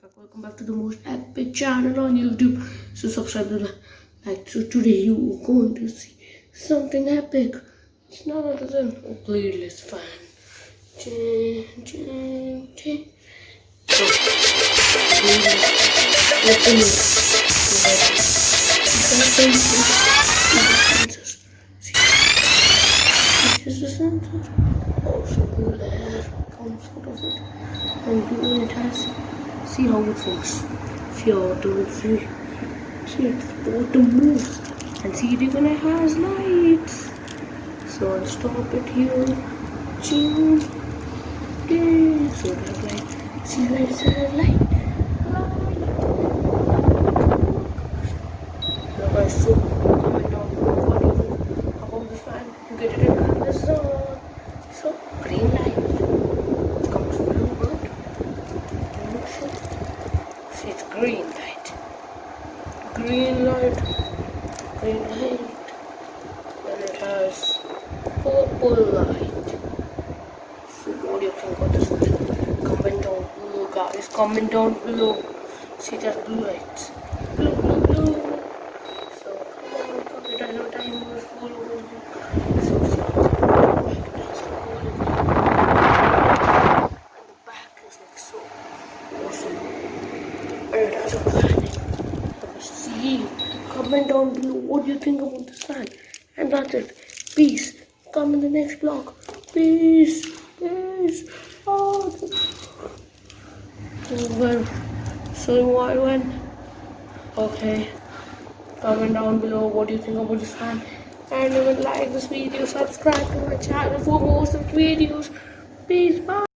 welcome back to the most epic channel on YouTube. So subscribe to the like. So today you are going to see something epic. It's none other than a Bladless fan. So, this is the sensor. Also go there, comes out of it, and do it has. See how it works. See how it will see its bottom moves, and see it even has lights. So I'll stop it here. Ching. Okay. So it has light. See guys, it has light. So guys, so comment down below what you think about this fan. You get it in Amazon. So green light. It comes blue bird. See, it's green light. Green light. Green light. And it has purple light. So what do you think of this one? Comment down below, guys. Comment down below. See, it has blue lights. Blue, blue, blue. So come on, comment. I know time was full over here. So see, it has the whole and the back is like so awesome. And it has a fan. See, comment down below what you think about this fan. And that's it. Peace. Come in the next vlog. Peace. Peace. Oh, well, so why when? Okay. Comment down below what you think about this fan. And if you like this video, subscribe to my channel for more such videos. Peace. Bye.